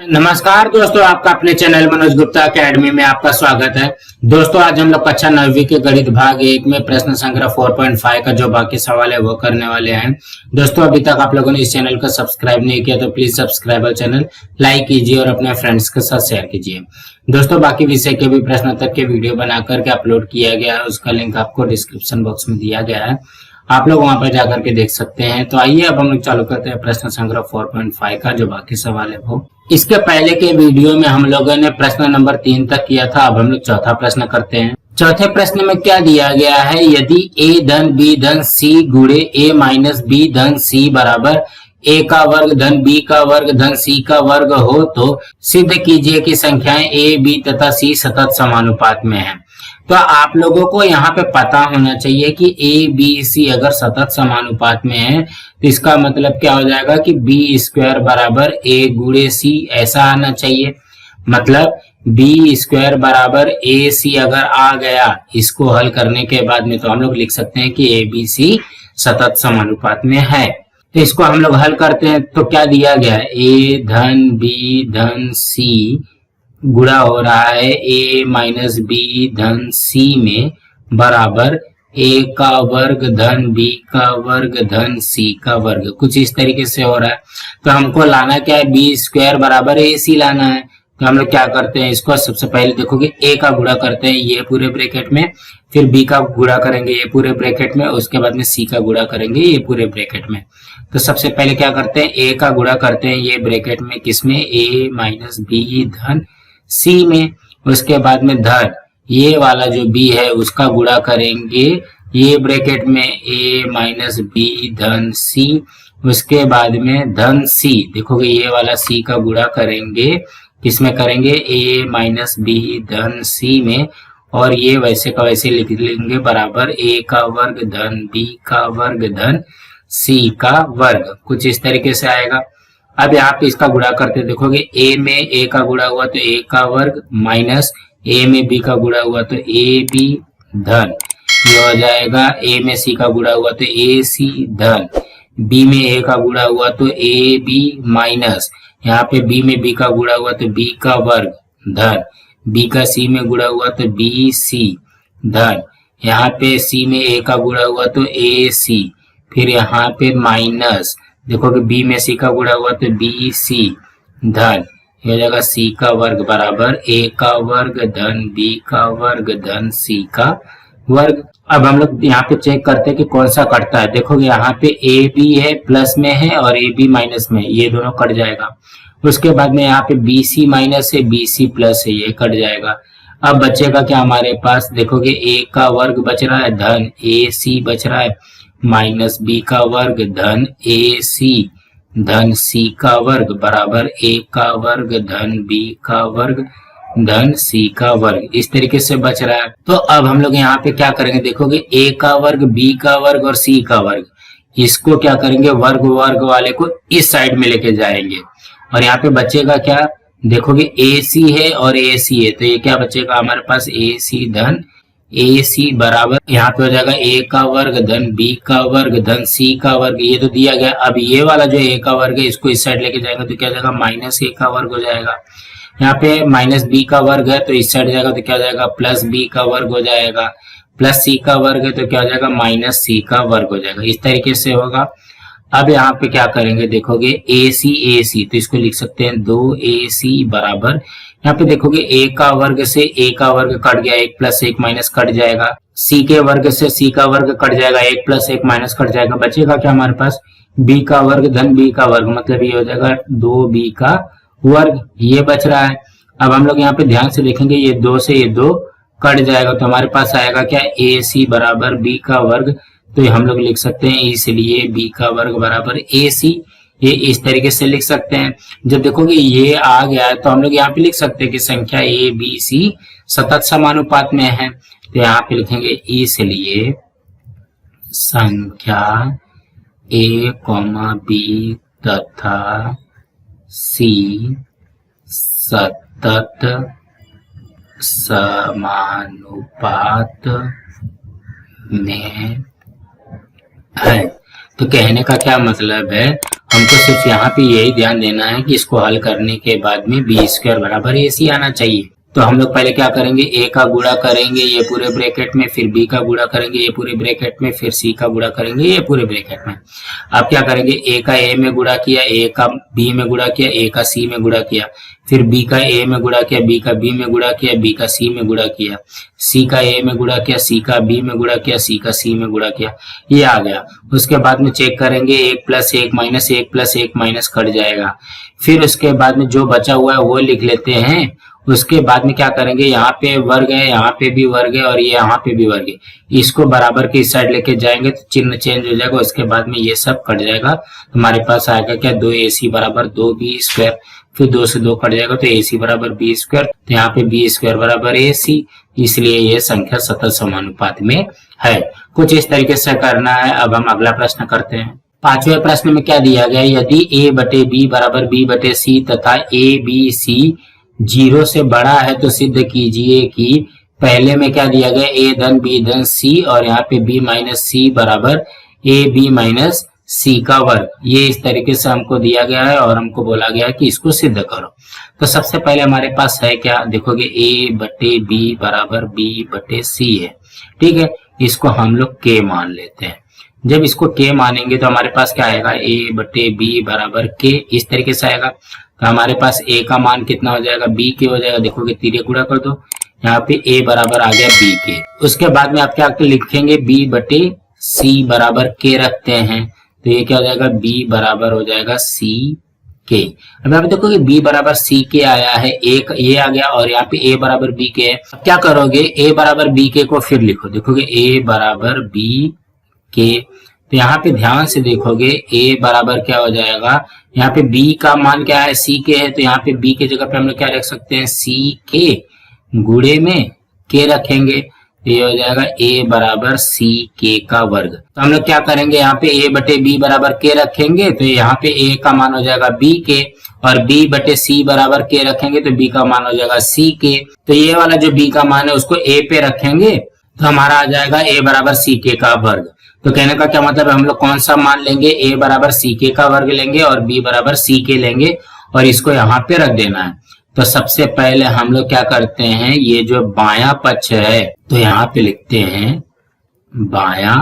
नमस्कार दोस्तों, आपका अपने चैनल मनोज गुप्ता एकेडमी में आपका स्वागत है। दोस्तों आज हम लोग कक्षा 9वीं के गणित भाग 1 में प्रश्न संग्रह 4.5 का जो बाकी सवाल है वो करने वाले हैं। दोस्तों अभी तक आप लोगों ने इस चैनल को सब्सक्राइब नहीं किया तो प्लीज सब्सक्राइब और चैनल लाइक कीजिए और अपने फ्रेंड्स के साथ शेयर कीजिए। दोस्तों बाकी विषय के भी प्रश्न उत्तर के वीडियो बना करके अपलोड किया गया है, उसका लिंक आपको डिस्क्रिप्शन बॉक्स में दिया गया है, आप लोग वहां पर जाकर के देख सकते हैं। तो आइए अब हम लोग चालू करते हैं प्रश्न संग्रह 4.5 का जो बाकी सवाल है वो। इसके पहले के वीडियो में हम लोगों ने प्रश्न नंबर 3 तक किया था। अब हम लोग चौथा प्रश्न करते हैं। चौथे प्रश्न में क्या दिया गया है, यदि a धन b धन c गुणे a माइनस b धन c बराबर a का वर्ग धन b का वर्ग धन c का वर्ग हो तो सिद्ध कीजिए कि संख्याएं a b तथा c सतत समानुपात में हैं। तो आप लोगों को यहाँ पे पता होना चाहिए कि a b c अगर सतत समानुपात में है तो इसका मतलब क्या हो जाएगा कि b स्क्वायर बराबर a गुणे c ऐसा आना चाहिए। मतलब b स्क्वायर बराबर a c अगर आ गया इसको हल करने के बाद में तो हम लोग लिख सकते हैं कि a b c सतत समानुपात में है। तो इसको हम लोग हल करते हैं तो क्या दिया गया है, a धन b धन c गुणा हो रहा है a माइनस b धन c में बराबर a का वर्ग धन b का वर्ग धन c का वर्ग, कुछ इस तरीके से हो रहा है। तो हमको लाना क्या है, b स्क्वायर बराबर a c लाना है। तो हम लोग क्या करते हैं, इसको सबसे पहले देखोगे a का गुणा करते हैं ये पूरे ब्रैकेट में, फिर b का गुणा करेंगे ये पूरे ब्रैकेट में, उसके बाद में c का गुणा करेंगे ये पूरे ब्रैकेट में। तो सबसे पहले क्या करते हैं, a का गुणा करते हैं ये ब्रैकेट में, किसमें, a माइनस b धन c में, उसके बाद में धन ये वाला जो b है उसका गुणा करेंगे ये ब्रैकेट में a माइनस b धन c, उसके बाद में धन c, देखोगे ये वाला c का गुणा करेंगे किसमें करेंगे, a माइनस b धन c में, और ये वैसे का वैसे लिख लेंगे बराबर a का वर्ग धन b का वर्ग धन c का वर्ग, कुछ इस तरीके से आएगा। अब यहाँ पे इसका गुणा करते देखोगे a में a का गुणा हुआ तो a का वर्ग माइनस a में b का गुणा हुआ तो ab धन, ये हो जाएगा a में c का गुणा हुआ तो ac धन, b में a का गुणा हुआ तो ab माइनस यहाँ पे b में b का गुणा हुआ तो b का वर्ग धन, b का c में गुणा हुआ तो bc धन, यहाँ पे c में a का गुणा हुआ तो ac, फिर यहाँ पे माइनस देखोगे b में c का गुणा हुआ तो bc धन, ये हो जाएगा c का वर्ग बराबर a का वर्ग धन b का वर्ग धन c का वर्ग। अब हम लोग यहाँ पे चेक करते हैं कि कौन सा कटता है। देखोगे यहाँ पे ए बी है प्लस में है और ए बी माइनस में, ये दोनों कट जाएगा। उसके बाद में यहाँ पे बी सी माइनस है बी सी प्लस है, ये कट जाएगा। अब बचेगा क्या हमारे पास, देखोगे ए का वर्ग बच रहा है धन ए सी बच रहा है माइनस बी का वर्ग धन ए सी धन सी का वर्ग बराबर ए का वर्ग धन बी का वर्ग धन सी का वर्ग, इस तरीके से बच रहा है। तो अब हम लोग यहाँ पे क्या करेंगे, देखोगे a का वर्ग b का वर्ग और c का वर्ग, इसको क्या करेंगे, वर्ग वर्ग वाले को इस साइड में लेके जाएंगे और यहाँ पे बचेगा क्या, देखोगे ac है और ac है तो ये क्या बचेगा हमारे पास ac धन ac बराबर यहाँ पे हो जाएगा a का वर्ग धन b का वर्ग धन c का वर्ग, ये तो दिया गया। अब ये वाला जो a का वर्ग है इसको इस साइड लेके जाएंगे तो क्या हो जाएगा, माइनस a का वर्ग हो जाएगा। यहाँ पे माइनस बी का वर्ग है तो इस साइड जाएगा तो क्या हो जाएगा, प्लस बी का वर्ग हो जाएगा, प्लस सी का वर्ग है तो क्या हो जाएगा, माइनस सी का वर्ग हो जाएगा, इस तरीके से होगा। अब यहाँ पे क्या करेंगे, देखोगे ए सी तो इसको लिख सकते हैं 2ac बराबर, यहाँ पे देखोगे a का वर्ग से a का वर्ग कट गया, 1 प्लस 1 माइनस कट जाएगा, c के वर्ग से c का वर्ग कट जाएगा, 1 प्लस 1 माइनस कट जाएगा, बचेगा क्या हमारे पास, b का वर्ग धन b का वर्ग, मतलब ये हो जाएगा 2b का वर्ग, ये बच रहा है। अब हम लोग यहाँ पे ध्यान से देखेंगे ये 2 से ये 2 कट जाएगा तो हमारे पास आएगा क्या, ए सी बराबर बी का वर्ग, तो हम लोग लिख सकते हैं इसलिए बी का वर्ग बराबर ए सी, ये इस तरीके से लिख सकते हैं। जब देखोगे ये आ गया तो हम लोग यहाँ पे लिख सकते हैं कि संख्या ए बी सी सतत समानुपात में है, तो यहाँ पे लिखेंगे इसलिए संख्या ए कॉमा बी तथा सी सतत समानुपात में है। तो कहने का क्या मतलब है, हमको सिर्फ यहाँ पे यही ध्यान देना है कि इसको हल करने के बाद में बी स्क्वायर बराबर ए सी आना चाहिए। तो हम लोग पहले क्या करेंगे, ए का गुणा करेंगे ये पूरे ब्रैकेट में, फिर बी का गुणा करेंगे ये पूरे ब्रैकेट में, फिर सी का गुणा करेंगे ये पूरे ब्रैकेट में। अब क्या करेंगे, ए का ए में गुणा किया, ए का बी में गुणा किया, ए का सी में गुणा किया, फिर बी का ए में गुणा किया, बी का बी में गुणा किया, बी का सी में गुणा किया, सी का ए में गुणा किया, सी का बी में गुणा किया, सी का सी में गुणा किया, ये आ गया। उसके बाद में चेक करेंगे 1 + 1 - 1 + 1 माइनस कट जाएगा। फिर उसके बाद में जो बचा हुआ है वो लिख लेते हैं। उसके बाद में क्या करेंगे, यहाँ पे वर्ग है, यहाँ पे भी वर्ग है और ये यहाँ पे भी वर्ग है, इसको बराबर की साइड लेके जाएंगे तो चिन्ह चेंज हो जाएगा। उसके बाद में ये सब कट जाएगा, हमारे पास आएगा क्या, 2ac बराबर 2b²। फिर 2 से 2 कट जाएगा तो ac बराबर b², तो यहाँ पे b² बराबर ac, इसलिए ये संख्या सतत समानुपात में है। कुछ इस तरीके से करना है। अब हम अगला प्रश्न करते हैं। पांचवें प्रश्न में क्या दिया गया, यदि a/b बराबर b/c तथा abc 0 से बड़ा है तो सिद्ध कीजिए कि पहले में क्या दिया गया, a धन b धन c और यहाँ पे b - c बराबर ab - c का वर्ग। ये इस तरीके से हमको दिया गया है और हमको बोला गया है कि इसको सिद्ध करो। तो सबसे पहले हमारे पास है क्या, देखोगे a/b बराबर b/c है, ठीक है। इसको हम लोग k मान लेते हैं। जब इसको k मानेंगे तो हमारे पास क्या आएगा, a/b बराबर k, इस तरीके से आएगा। तो हमारे पास a का मान कितना हो जाएगा, b के हो जाएगा। देखोगे तीरे गुणा कर दो, यहाँ पे a बराबर आ गया b के। उसके बाद में आप क्या लिखेंगे, b/c बराबर k रखते हैं, तो ये क्या हो जाएगा, b बराबर हो जाएगा c k। अब यहाँ पे देखोगे b बराबर c k आया है, एक ये आ गया और यहाँ पे a बराबर b k है। अब क्या करोगे, a बराबर b k को फिर लिखो, देखोगे a बराबर b k। तो यहाँ पे ध्यान से देखोगे a बराबर क्या हो जाएगा, यहाँ पे b का मान क्या है, c k है, तो यहाँ पे b के जगह पे हम लोग क्या रख सकते हैं, c k गुणे में k रखेंगे, तो ये हो जाएगा a बराबर c k का वर्ग। तो हम लोग क्या करेंगे, यहाँ पे a/b बराबर k रखेंगे, तो यहाँ पे a का मान हो जाएगा b k और b/c बराबर k रखेंगे तो b का मान हो जाएगा c k। तो ये वाला जो b का मान है उसको a पे रखेंगे तो हमारा आ जाएगा a बराबर c k का वर्ग। तो कहने का क्या मतलब है, हम लोग कौन सा मान लेंगे, a बराबर c k का वर्ग लेंगे और b बराबर c k लेंगे और इसको यहाँ पे रख देना है। तो सबसे पहले हम लोग क्या करते हैं, ये जो बायां पक्ष है तो यहाँ पे लिखते हैं बायां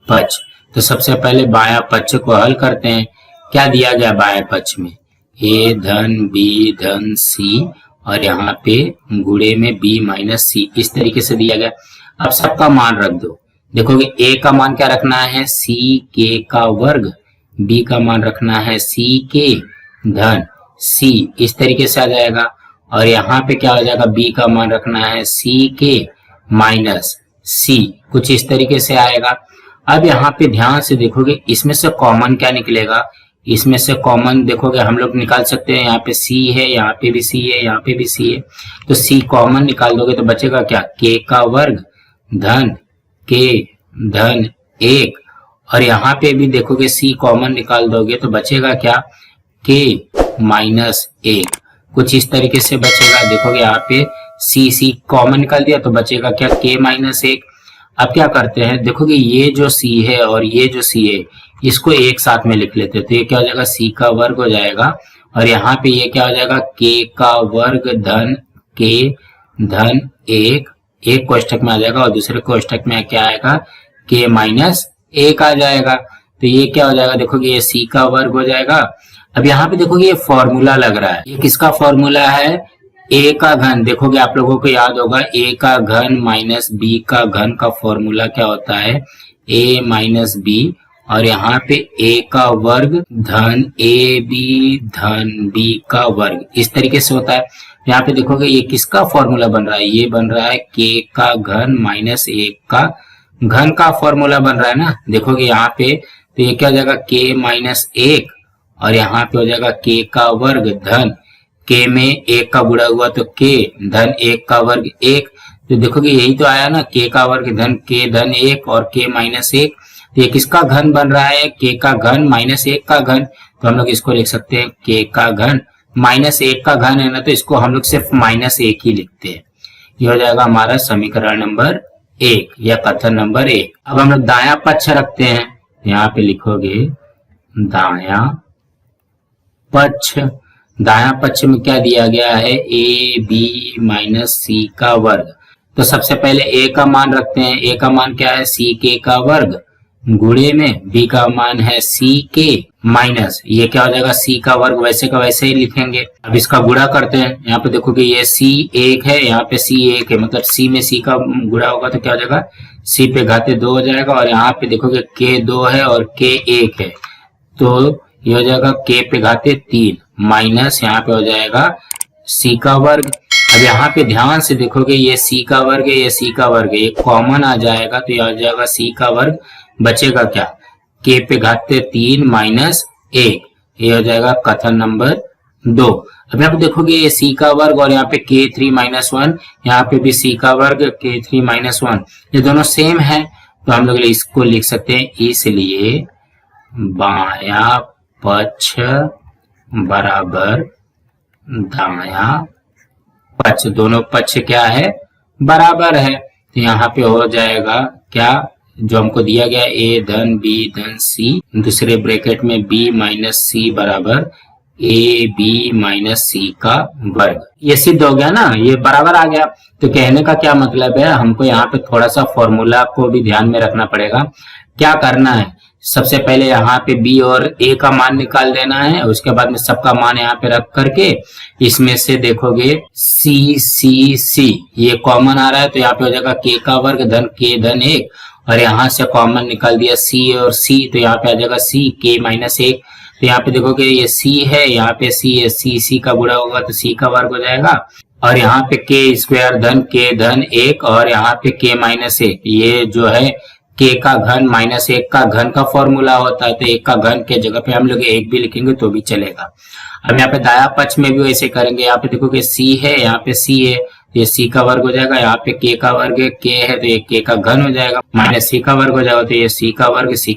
पक्ष। तो सबसे पहले बायां पक्ष को हल करते हैं। क्या दिया गया बायां पक्ष में, a धन b धन c और यहाँ पे गुणे में b - c, इस तरीके से दिया गया। अब सबका मान रख दो, देखोगे a का मान क्या रखना है, c k का वर्ग, b का मान रखना है c k धन c, इस तरीके से आ जाएगा। और यहाँ पे क्या हो जाएगा, b का मान रखना है c k माइनस c, कुछ इस तरीके से आएगा। अब यहाँ पे ध्यान से देखोगे इसमें से कॉमन क्या निकलेगा, इसमें से कॉमन देखोगे हम लोग निकाल सकते हैं, यहाँ पे c है, यहाँ पे भी c है, यहाँ पे भी c है, तो c कॉमन निकाल दोगे तो बचेगा क्या, k का वर्ग धन k धन 1 और यहाँ पे भी देखोगे c कॉमन निकाल दोगे तो बचेगा क्या, k माइनस 1, कुछ इस तरीके से बचेगा। देखोगे यहाँ पे c कॉमन निकाल दिया तो बचेगा क्या, k माइनस 1। अब क्या करते हैं, देखोगे ये जो c है और ये जो c है इसको एक साथ में लिख लेते हैं, तो ये क्या हो जाएगा, c का वर्ग हो जाएगा और यहाँ पे ये क्या हो जाएगा, k का वर्ग धन k धन 1, एक कोष्टक में आ जाएगा और दूसरे कोष्टक में क्या आएगा, k माइनस 1 आ जाएगा। तो ये क्या हो जाएगा, देखोगे ये c का वर्ग हो जाएगा। अब यहाँ पे देखोगे ये फॉर्मूला लग रहा है, ये किसका फॉर्मूला है, a का घन। देखोगे आप लोगों को याद होगा a का घन माइनस b का घन का फॉर्मूला क्या होता है, a माइनस b और यहाँ पे a का वर्ग धन ab धन b का वर्ग, इस तरीके से होता है। यहाँ पे देखोगे ये किसका फॉर्मूला बन रहा है, ये बन रहा है k का घन माइनस 1 का घन का फॉर्मूला बन रहा है ना। देखोगे यहाँ पे तो ये क्या हो जाएगा, k माइनस 1 और यहाँ पे हो जाएगा k का वर्ग धन k में 1 का गुणा हुआ तो k धन 1 का वर्ग 1। तो देखोगे यही तो आया ना, k का वर्ग धन k धन 1 और k माइनस 1। तो ये किसका घन बन रहा है, k का घन माइनस 1 का घन। तो हम लोग इसको लिख सकते हैं k का घन माइनस 1 का घन है ना, तो इसको हम लोग सिर्फ -1 ही लिखते हैं। ये हो जाएगा हमारा समीकरण नंबर 1 या कथन नंबर 1। अब हम लोग दायां पक्ष रखते हैं, यहाँ पे लिखोगे दायां पक्ष, दाया पक्ष में क्या दिया गया है, ए बी माइनस सी का वर्ग। तो सबसे पहले ए का मान रखते हैं, ए का मान क्या है, सी के का वर्ग गुणे में बी का मान है सी के माइनस, ये क्या हो जाएगा, सी का वर्ग, वैसे का वैसे ही लिखेंगे। अब इसका गुणा करते हैं, यहाँ पे देखो कि ये सी एक है, यहाँ पे सी एक है, मतलब सी में सी का गुणा होगा तो क्या हो जाएगा, सी पे घाते 2 हो जाएगा। और यहाँ पे देखोगे के 2 है और के 1 है, तो ये हो जाएगा के पे घाते 3 माइनस यहाँ पे हो जाएगा सी का वर्ग। अब यहाँ पे ध्यान से देखोगे ये सी का वर्ग है, ये सी का वर्ग है, ये कॉमन आ जाएगा तो ये आ जाएगा सी का वर्ग, बचेगा क्या, के पे घाते 3 माइनस 1, ये हो जाएगा कथन नंबर 2। अब यहाँ पे देखोगे ये सी का वर्ग और यहाँ पे के 3 माइनस 1, यहाँ पे भी सी का वर्ग के 3 माइनस 1, ये दोनों सेम है तो हम लोग इसको लिख सकते हैं, इसलिए बाया पक्ष बराबर दाया पक्ष, दोनों पक्ष क्या है, बराबर है। तो यहाँ पे हो जाएगा क्या, जो हमको दिया गया ए धन बी धन सी, दूसरे ब्रैकेट में बी माइनस सी बराबर ए बी माइनस सी का वर्ग, ये सिद्ध हो गया ना, ये बराबर आ गया। तो कहने का क्या मतलब है, हमको यहाँ पे थोड़ा सा फॉर्मूला को भी ध्यान में रखना पड़ेगा। क्या करना है, सबसे पहले यहाँ पे b और a का मान निकाल देना है, उसके बाद में सबका मान यहाँ पे रख करके इसमें से देखोगे c c c ये कॉमन आ रहा है तो यहाँ पे हो जाएगा k का वर्ग धन k धन 1, और यहाँ से कॉमन निकाल दिया c और c तो यहाँ पे आ जाएगा c k माइनस 1। तो यहाँ पे देखोगे ये c है, यहाँ पे c है, c का गुणा होगा तो c का वर्ग हो जाएगा, और यहाँ पे k स्क्वायर धन k धन 1 और यहाँ पे k माइनस 1, ये जो है k का घन माइनस 1 का घन का फॉर्मूला होता है, तो 1 का घन के जगह पे हम लोग 1 भी लिखेंगे तो भी चलेगा। अब यहाँ पे दाया पक्ष में भी वैसे करेंगे, यहाँ पे देखोगे c है, यहाँ पे c है, ये c का वर्ग हो जाएगा, यहाँ पे k का वर्ग है, k है तो ये k का घन हो जाएगा, माइनस c का वर्ग हो जाएगा तो ये c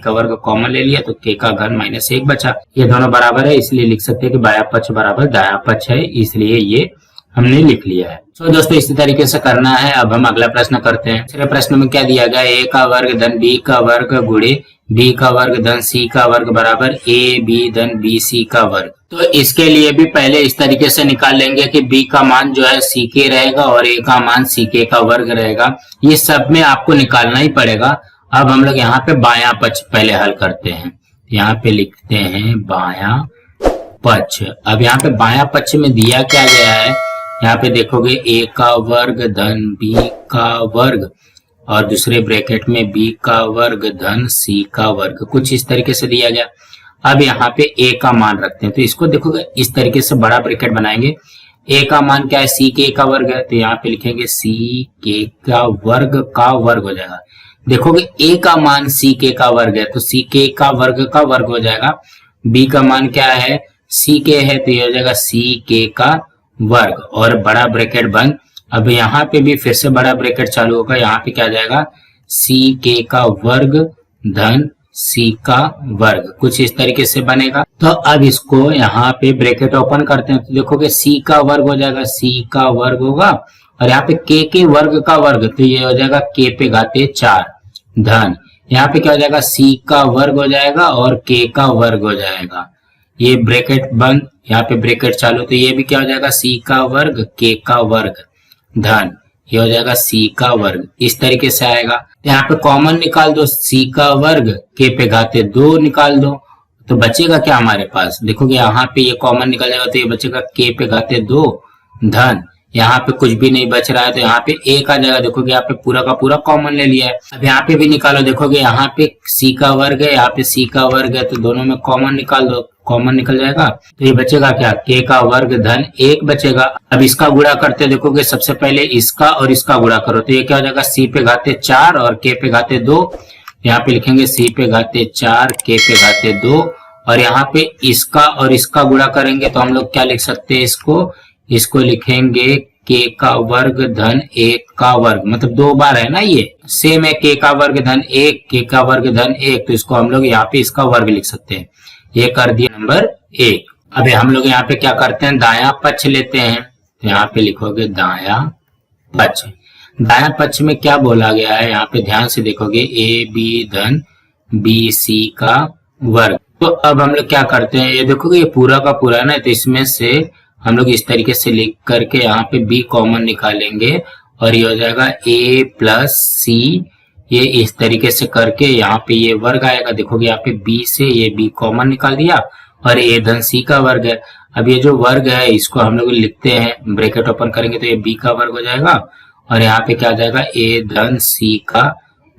का वर्ग कॉमन ले लिया तो k का घन माइनस 1 बचा। ये दोनों बराबर है इसलिए लिख सकते हैं कि बाया पक्ष बराबर दाया पक्ष है, इसलिए ये हमने लिख लिया है। तो दोस्तों इसी तरीके से करना है। अब हम अगला प्रश्न करते हैं। दूसरे प्रश्न में क्या दिया गया, a का वर्ग धन b का वर्ग गुणे b का वर्ग धन c का वर्ग बराबर a b धन b c का वर्ग। तो इसके लिए भी पहले इस तरीके से निकाल लेंगे कि b का मान जो है c के रहेगा और a का मान c के का वर्ग रहेगा, ये सब में आपको निकालना ही पड़ेगा। अब हम लोग यहाँ पे बायां पक्ष पहले हल करते हैं, यहाँ पे लिखते हैं बायां पक्ष। अब यहाँ पे बायां पक्ष में दिया क्या गया है, यहाँ पे देखोगे a का वर्ग धन b का वर्ग और दूसरे ब्रैकेट में b का वर्ग धन c का वर्ग, कुछ इस तरीके से दिया गया। अब यहाँ पे a का मान रखते हैं तो इसको देखोगे इस तरीके से बड़ा ब्रैकेट बनाएंगे, a का मान क्या है, c के का वर्ग है तो यहाँ पे लिखेंगे c के का वर्ग हो जाएगा। देखोगे a का मान c के का वर्ग है तो c के का वर्ग हो जाएगा, b का मान क्या है, c के है तो ये हो जाएगा c के का वर्ग और बड़ा ब्रैकेट बंद। अब यहाँ पे भी फिर से बड़ा ब्रैकेट चालू होगा, यहाँ पे क्या आ जाएगा, c के का वर्ग धन c का वर्ग, कुछ इस तरीके से बनेगा। तो अब इसको यहाँ पे ब्रैकेट ओपन करते हैं तो देखोगे c का वर्ग हो जाएगा, c का वर्ग होगा और यहाँ पे k के वर्ग का वर्ग तो ये हो जाएगा k पे घाते 4 धन, यहाँ पे क्या हो जाएगा, c का वर्ग हो जाएगा और k का वर्ग हो जाएगा, ये ब्रैकेट बंद, यहाँ पे ब्रैकेट चालू तो ये भी क्या हो जाएगा, c का वर्ग k का वर्ग धन, ये हो जाएगा c का वर्ग, इस तरीके से आएगा। यहाँ पे कॉमन निकाल दो, c का वर्ग k पे घाते 2 निकाल दो तो बचेगा क्या हमारे पास, देखोगे यहाँ पे ये कॉमन निकल जाएगा तो ये बचेगा k पे घाते 2 धन, यहाँ पे कुछ भी नहीं बच रहा है तो यहाँ पे एक आ जाएगा, देखोगे यहाँ पे पूरा का पूरा कॉमन ले लिया है। अब यहाँ पे भी निकालो, देखोगे यहाँ पे c का वर्ग है, यहाँ पे c का वर्ग है तो दोनों में कॉमन निकाल दो, कॉमन निकल जाएगा तो ये बचेगा क्या, k का वर्ग धन 1 बचेगा। अब इसका गुणा करते देखोगे सबसे पहले इसका और इसका गुणा करो तो ये क्या हो जाएगा, c पे घाते 4 और k पे घाते 2, यहाँ पे लिखेंगे c पे घाते 4 k पे घाते 2 और यहाँ पे इसका और इसका गुणा करेंगे तो हम लोग क्या लिख सकते हैं, इसको लिखेंगे k का वर्ग धन 1 का वर्ग, मतलब 2 बार है ना, ये सेम है k का वर्ग धन 1 k का वर्ग धन 1 तो इसको हम लोग यहाँ पे इसका वर्ग लिख सकते हैं, ये कर दिया नंबर 1। अब हम लोग यहाँ पे क्या करते हैं, दायां पक्ष लेते हैं तो यहाँ पे लिखोगे दायां पक्ष। दायां पक्ष में क्या बोला गया है, यहाँ पे ध्यान से देखोगे a b धन b c का वर्ग। तो अब हम लोग क्या करते हैं, ये देखोगे ये पूरा का पूरा है ना, तो इसमें से हम लोग इस तरीके से लिख करके यहाँ पे b कॉमन निकालेंगे और ये हो जाएगा a प्लस सी। ये इस तरीके से करके यहाँ पे ये वर्ग आएगा। देखोगे यहाँ पे b से ये b कॉमन निकाल दिया और a धन c का वर्ग है। अब ये जो वर्ग है इसको हम लोग लिखते हैं, ब्रैकेट ओपन करेंगे तो ये b का वर्ग हो जाएगा और यहाँ पे क्या आ जाएगा a धन c का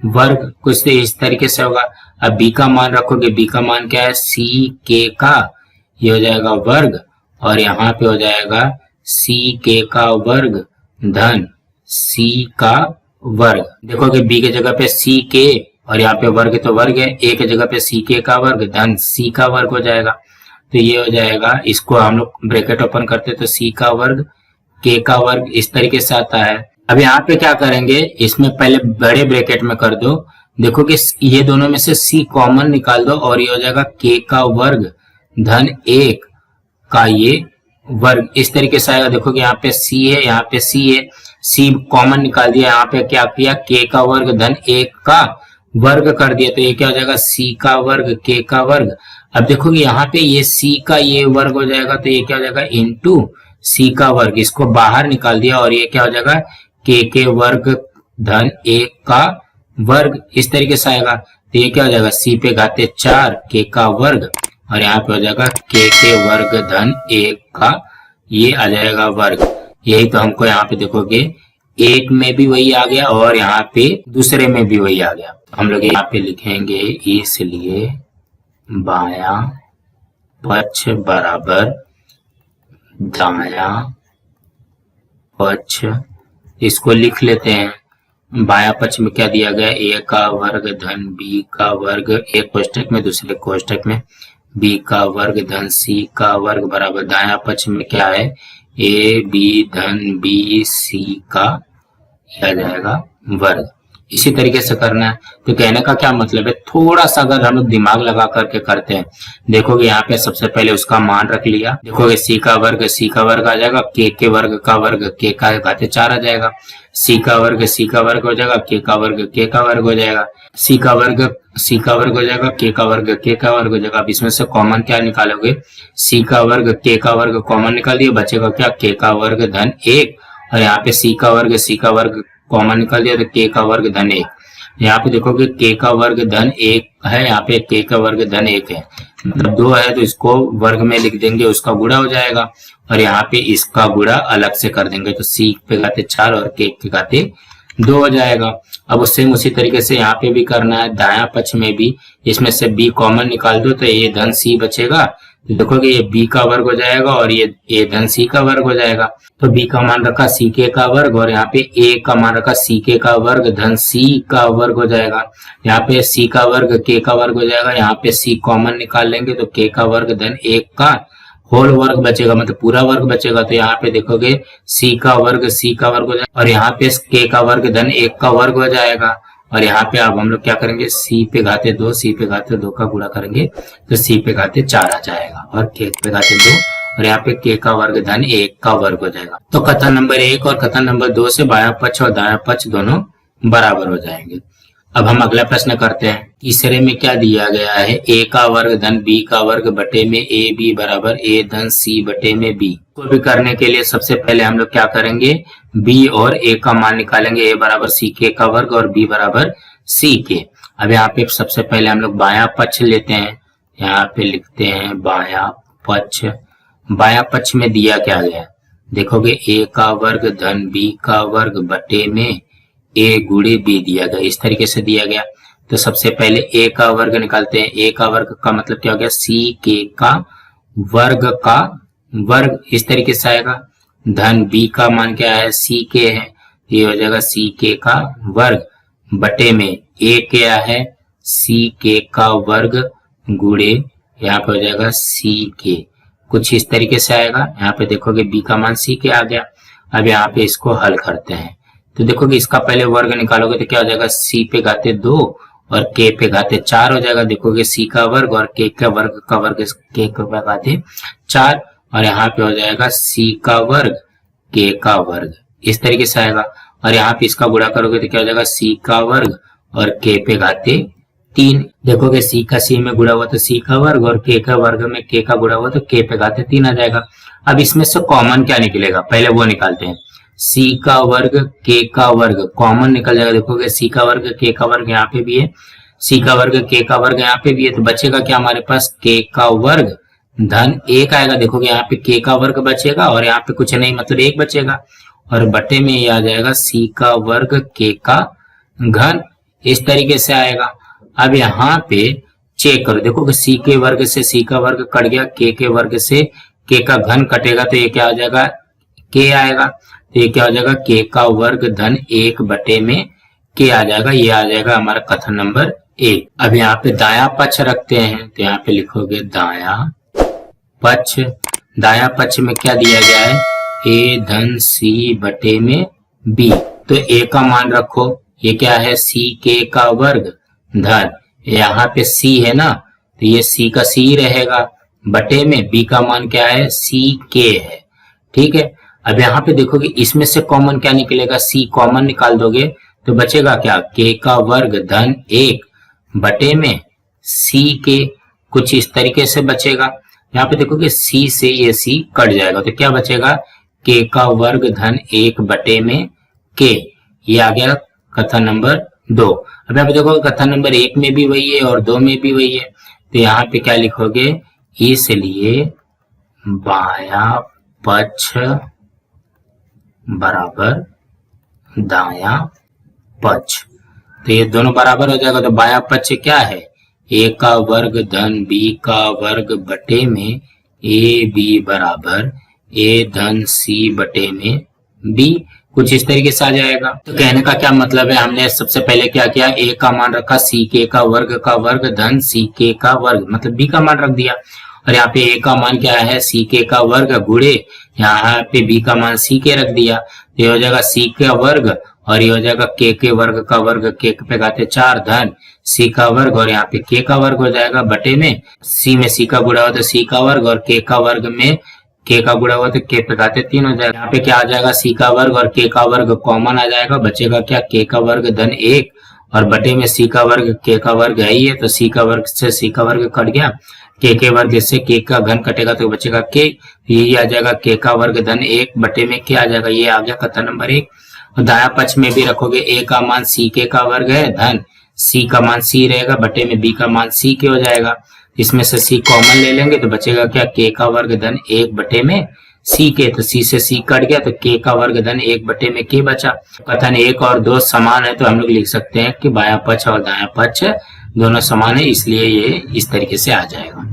वर्ग। कुछ तो इस तरीके से होगा। अब b का मान रखोगे, b का मान क्या है c k का, ये हो जाएगा वर्ग और यहाँ पे हो जाएगा c k का वर्ग धन c का वर्ग। देखोगे b के जगह पे c k और यहाँ पे वर्ग तो वर्ग है, a के जगह पे c k का वर्ग धन c का वर्ग हो जाएगा। तो ये हो जाएगा, इसको हम लोग ब्रैकेट ओपन करते तो c का वर्ग k का वर्ग इस तरीके से आता है। अब यहाँ पे क्या करेंगे, इसमें पहले बड़े ब्रैकेट में कर दो। देखो कि ये दोनों में से c कॉमन निकाल दो और ये हो जाएगा k का वर्ग धन 1 का ये वर्ग इस तरीके से आएगा। देखो कि यहाँ पे c है, यहाँ पे c है, c कॉमन निकाल दिया, यहाँ पे क्या किया k का वर्ग धन 1 का वर्ग कर दिया, तो ये क्या हो जाएगा c का वर्ग k का वर्ग। अब देखोगे यहाँ पे ये c का ये वर्ग हो जाएगा, तो ये क्या हो जाएगा इंटू c का वर्ग, इसको बाहर निकाल दिया और ये क्या हो जाएगा k के वर्ग धन 1 का वर्ग इस तरीके से आएगा। तो ये क्या हो जाएगा c पे घाते 4 k का वर्ग और यहाँ पे हो जाएगा k के वर्ग धन 1 का ये आ जाएगा वर्ग। यही तो हमको यहाँ पे देखोगे एक में भी वही आ गया और यहाँ पे दूसरे में भी वही आ गया। हम लोग यहाँ पे लिखेंगे इसलिए बाया पक्ष बराबर दाया पक्ष। इसको लिख लेते हैं। बाया पक्ष में क्या दिया गया, a का वर्ग धन b का वर्ग एक कोष्टक में, दूसरे कोष्टक में b का वर्ग धन c का वर्ग बराबर दाया पक्ष में क्या है a b धन b c का आ जाएगा वर्ग। इसी तरीके से करना है। तो कहने का क्या मतलब है, थोड़ा सा अगर हम लोग दिमाग लगा करके करते हैं, देखोगे यहाँ पे सबसे पहले उसका मान रख लिया। देखोगे c का वर्ग आ जाएगा, k के वर्ग का वर्ग k का घाते 4 आ जाएगा, c का वर्ग हो जाएगा, k का वर्ग हो जाएगा, c का वर्ग हो जाएगा, k का वर्ग हो जाएगा। अब इसमें से कॉमन क्या निकालोगे, c का वर्ग k का वर्ग कॉमन निकाल दिए, बचेगा क्या k का वर्ग धन 1 और यहाँ पे c का वर्ग कॉमन निकाल दिया तो k का वर्ग धन 1। यहाँ पे देखोगे k का वर्ग धन 1 है, यहाँ पे k का वर्ग धन 1 है, मतलब 2 है तो इसको वर्ग में लिख देंगे, उसका गुणा हो जाएगा और यहाँ पे इसका गुणा अलग से कर देंगे तो c पे घाते 4 और k पे घाते 2 हो जाएगा। अब उससे उसी तरीके से यहाँ पे भी करना है, दाया पक्ष में भी इसमें से b कॉमन निकाल दो तो ये धन c बचेगा। तो देखोगे ये b का वर्ग हो जाएगा और ये a धन c का वर्ग हो जाएगा। तो b का मान रखा c k का वर्ग और यहाँ पे a का मान रखा c k का वर्ग धन c का वर्ग हो जाएगा। यहाँ पे c का वर्ग k का वर्ग हो जाएगा, यहाँ पे c कॉमन निकाल लेंगे तो k का वर्ग धन 1 का होल वर्ग बचेगा, मतलब पूरा वर्ग बचेगा। तो यहाँ पे देखोगे c का वर्ग हो जाएगा और यहाँ पे k का वर्ग धन 1 का वर्ग हो जाएगा और यहाँ पे अब हम लोग क्या करेंगे c पे घाते 2 का गुणा करेंगे तो c पे घाते 4 आ जाएगा और k पे घाते 2 और यहाँ पे k का वर्ग धन 1 का वर्ग हो जाएगा। तो कथन नंबर 1 और कथन नंबर 2 से बायां पक्ष और दायां पक्ष दोनों बराबर हो जाएंगे। अब हम अगला प्रश्न करते हैं। तीसरे में क्या दिया गया है, a का वर्ग धन b का वर्ग बटे में a b बराबर a धन c बटे में b। को भी करने के लिए सबसे पहले हम लोग क्या करेंगे, b और a का मान निकालेंगे, a बराबर c k का वर्ग और b बराबर c k। अब यहाँ पे सबसे पहले हम लोग बायां पक्ष लेते हैं, यहाँ पे लिखते हैं बायां पक्ष। बायां पक्ष में दिया क्या गया, देखोगे a का वर्ग धन b का वर्ग बटे में a गुणे b दिया गया, इस तरीके से दिया गया। तो सबसे पहले a का वर्ग निकालते हैं। a का वर्ग का मतलब क्या हो गया, c k का वर्ग इस तरीके से आएगा। धन b का मान क्या है, c k है, ये हो जाएगा c k का वर्ग बटे में a क्या है, c k का वर्ग गुणे यहाँ पे हो जाएगा c k, कुछ इस तरीके से आएगा। यहाँ पे देखोगे b का मान c k आ गया। अब यहाँ पे इसको हल करते हैं तो देखोगे इसका पहले वर्ग निकालोगे तो क्या हो जाएगा, c पे घाते 2 और k पे घाते 4 हो जाएगा। देखोगे c का वर्ग और k का वर्ग k पे घाते 4 और यहाँ पे हो जाएगा c का वर्ग k का वर्ग इस तरीके से आएगा। और यहाँ पे इसका गुणा करोगे तो क्या हो जाएगा, c का वर्ग और k पे घाते 3। देखोगे सी का सी में गुणा हुआ तो सी का वर्ग, और के का वर्ग में के का गुणा हुआ तो के पे घाते 3 आ जाएगा। अब इसमें से कॉमन क्या निकलेगा, पहले वो निकालते हैं। सी का वर्ग के का वर्ग कॉमन निकल जाएगा। देखोगे सी का वर्ग के का वर्ग यहाँ पे भी है, सी का वर्ग के का वर्ग यहाँ पे भी है, तो बचेगा क्या हमारे पास, के का वर्ग धन 1 आएगा। देखोगे यहाँ पे के का वर्ग बचेगा और यहाँ पे कुछ नहीं, मतलब 1 बचेगा, और बटे में ये आ जाएगा सी का वर्ग के का घन, इस तरीके से आएगा। अब यहाँ पे चेक करो, देखो कि सी के वर्ग से सी का वर्ग कट गया, के वर्ग से के का घन कटेगा, तो ये क्या आ जाएगा, के आएगा। तो ये क्या हो जाएगा, के का वर्ग धन 1 बटे में के आ जाएगा। ये आ जाएगा हमारा कथन नंबर 1। अब यहाँ पे दाया पक्ष रखते हैं, तो यहाँ पे लिखोगे दाया पक्ष। दाया पक्ष में क्या दिया गया है, ए धन सी बटे में बी। तो ए का मान रखो, ये क्या है, सी के का वर्ग धन, यहाँ पे सी है ना, तो ये सी का सी रहेगा, बटे में बी का मान क्या है, सी के है। ठीक है। अब यहाँ पे देखोगे इसमें से कॉमन क्या निकलेगा, सी कॉमन निकाल दोगे तो बचेगा क्या, के का वर्ग धन 1 बटे में सी के, कुछ इस तरीके से बचेगा। यहाँ पे देखोगे सी से ये सी कट जाएगा, तो क्या बचेगा, के का वर्ग धन 1 बटे में के। ये आ गया कथन नंबर 2। अब यहाँ पे देखो कथन नंबर 1 में भी वही है और 2 में भी वही है, तो यहाँ पे क्या लिखोगे, इसलिए बाया पक्ष बराबर दाया पक्ष। तो ये दोनों बराबर हो जाएगा, तो बाया पक्ष क्या है, ए का वर्ग धन बी का वर्ग बटे में ए बी बराबर ए धन सी बटे में बी, कुछ इस तरीके से आ जाएगा। तो कहने का क्या मतलब है, हमने सबसे पहले क्या किया, ए का मान रखा सी के का वर्ग धन सी के का वर्ग, मतलब बी का मान रख दिया, और यहाँ पे ए का मान क्या है, सी के का वर्ग गुणे यहाँ पे बी का मान सी के रख दिया, तो ये हो जाएगा सी का वर्ग, और ये हो जाएगा के वर्ग का वर्ग, के पे घाते 4 धन सी का वर्ग, और यहाँ पे के का वर्ग हो जाएगा बटे में सी में सी का गुणा हो तो सी का वर्ग, और के का वर्ग में के का गुणा हुआ तो के पे घाते 3 हो जाएगा। यहाँ पे क्या आ जाएगा, सी का वर्ग और के का वर्ग कॉमन आ जाएगा, बचेगा क्या, के का वर्ग धन 1 और बटे में सी का वर्ग, के का वर्ग है ही है, तो सी का वर्ग से सी का वर्ग कट गया, के वर्ग से के का घन कटेगा तो बचेगा के, यही आ जाएगा के का वर्ग धन 1 बटे में के आ जाएगा। ये आ गया कथन नंबर 1। और दाया पक्ष में भी रखोगे, ए का मान सी के का वर्ग है धन सी का मान सी रहेगा बटे में बी का मान सी के हो जाएगा। इसमें से सी कॉमन ले लेंगे तो बचेगा क्या, के का वर्ग धन 1 बटे में सी के, तो सी से सी कट गया तो के का वर्ग धन 1 बटे में के बचा। कथन 1 और 2 समान है, तो हम लोग लिख सकते हैं कि बाया पक्ष और दाया पक्ष दोनों समान है, इसलिए ये इस तरीके से आ जाएगा।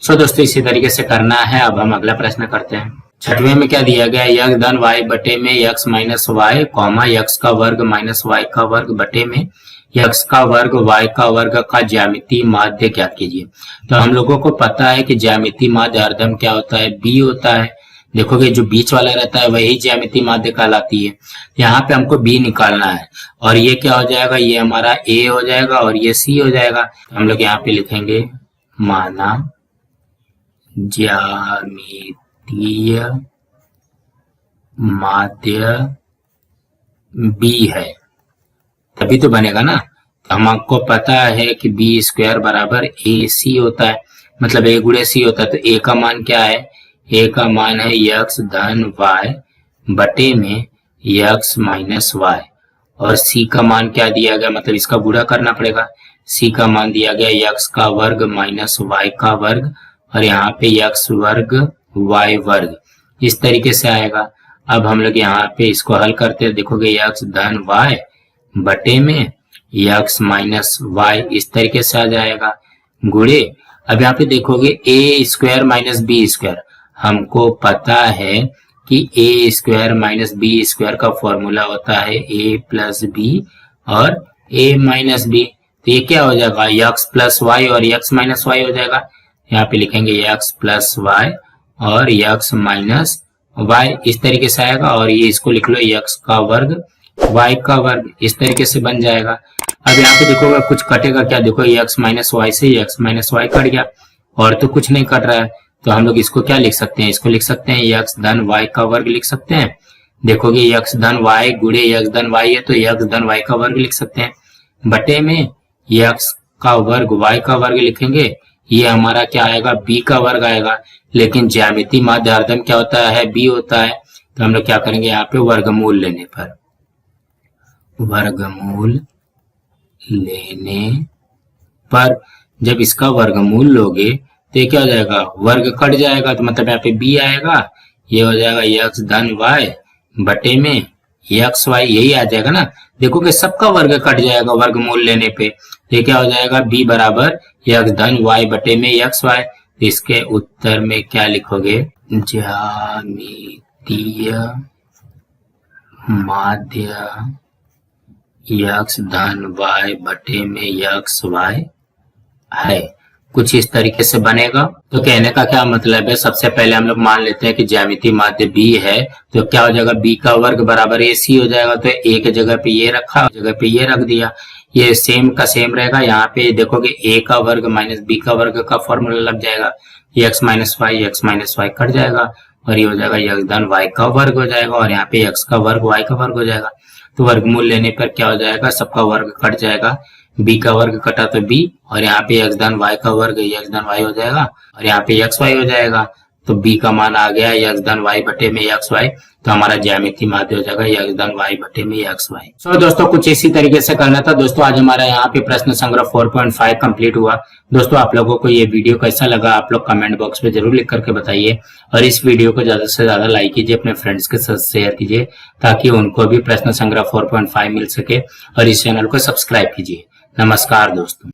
सो दोस्तों इसी तरीके से करना है। अब हम अगला प्रश्न करते हैं। छठवें में क्या दिया गया, यक्स धन वाई बटे में x minus y comma x का वर्ग माइनस वाई का वर्ग बटे में यक्स का वर्ग वाई का वर्ग का ज्यामितीय माध्य ज्ञात कीजिए। तो हम लोगों को पता है कि ज्यामितीय माध्य हरदम क्या होता है, बी होता है। देखोगे जो बीच वाला रहता है वही ज्यामितीय माध्य कहलाती है। यहाँ पे हमको बी निकालना है, और ये क्या हो जाएगा, ये हमारा ए हो जाएगा और ये सी हो जाएगा। हम लोग यहाँ पे लिखेंगे माना ज्यामितीय माध्य बी है, तभी तो बनेगा ना। तो हमको पता है कि बी स्क्वायर बराबर ए सी होता है, मतलब ए गुणे सी होता है। तो ए का मान क्या है, ए का मान है यक्स धन वाई बटे में यक्स माइनस वाई, और सी का मान क्या दिया गया, मतलब इसका गुणा करना पड़ेगा। सी का मान दिया गया यक्स का वर्ग माइनस वाई का वर्ग, और यहाँ पे यक्स वर्ग वाई वर्ग, इस तरीके से आएगा। अब हम लोग यहाँ पे इसको हल करते हैं। देखोगे यक्स धन वाई बटे में यक्स माइनस वाई, इस तरीके से आ जाएगा गुणे। अब यहाँ पे देखोगे ए स्क्वायर माइनस बी स्क्वायर, हमको पता है कि ए स्क्वायर माइनस बी स्क्वायर का फॉर्मूला होता है ए प्लस बी और ए माइनस बी। तो ये क्या हो जाएगा, यक्स प्लस वाई और यक्स माइनस वाई हो जाएगा। यहाँ पे लिखेंगे यक्स प्लस वाई और यक्स माइनस वाई, इस तरीके से आएगा। और ये इसको लिख लो यक्स का वर्ग वाई का वर्ग, इस तरीके से बन जाएगा। अब यहाँ पे देखोगे कुछ कटेगा क्या, देखो यक्स माइनस वाई से यक्स माइनस वाई कट गया, और तो कुछ नहीं कट रहा है। तो हम लोग इसको क्या लिख सकते हैं, इसको लिख सकते हैं यक्स धन वाई का वर्ग लिख सकते हैं। देखोगे यक्स धन वाई गुणे यक्स धन वाई है, तो यक्स धन वाई का वर्ग लिख सकते हैं बटे में यक्स का वर्ग y का वर्ग लिखेंगे, ये हमारा क्या आएगा, b का वर्ग आएगा। लेकिन ज्यामिति माध्य हरदम क्या होता है, b होता है। तो हम लोग क्या करेंगे, यहाँ पे वर्गमूल लेने पर जब इसका वर्गमूल लोगे तो ये क्या हो जाएगा, वर्ग कट जाएगा। तो मतलब यहाँ पे b आएगा, ये हो जाएगा x धन y बटे में एक्स वाई, यही आ जाएगा ना। देखो कि सबका वर्ग कट जाएगा वर्गमूल लेने पे। तो ये क्या हो जाएगा, b बराबर एक्स धन y बटे में एक्स वाई। तो इसके उत्तर में क्या लिखोगे, ज्यामितीय माध्य एक्स धन y बटे में एक्स वाई है। कुछ इस तरीके से बनेगा। तो कहने का क्या मतलब है, सबसे पहले हम लोग मान लेते हैं कि ज्यामितीय माध्य b है। तो क्या हो जाएगा, b का वर्ग बराबर ac हो जाएगा। तो एक जगह पे ये रखा, जगह पे ये रख दिया, ये सेम का सेम रहेगा। यहाँ पे देखोगे a का वर्ग माइनस b का वर्ग का फॉर्मूला लग जाएगा, x माइनस वाई कट जाएगा और ये हो जाएगा x धन y का वर्ग हो जाएगा और यहाँ पे x का वर्ग y का वर्ग हो जाएगा। तो वर्गमूल लेने पर क्या हो जाएगा, सबका वर्ग कट जाएगा, b का वर्ग कटा तो b और यहाँ पे x धन y का वर्ग x धन y हो जाएगा और यहाँ पे x y हो जाएगा। तो b का मान आ गया x धन y बटे में x y। तो हमारा ज्यामितीय माध्य हो जाएगा x धन y बटे में x y। सो दोस्तों कुछ इसी तरीके से करना था। दोस्तों आज हमारा यहाँ पे प्रश्न संग्रह 4.5 कंप्लीट हुआ। दोस्तों आप लोगों को ये वीडियो कैसा लगा, आप लोग कमेंट बॉक्स में जरूर लिख करके बताइए और इस वीडियो को ज्यादा से ज्यादा लाइक कीजिए, अपने फ्रेंड्स के साथ शेयर कीजिए ताकि उनको भी प्रश्न संग्रह 4.5 मिल सके और इस चैनल को सब्सक्राइब कीजिए। नमस्कार दोस्तों।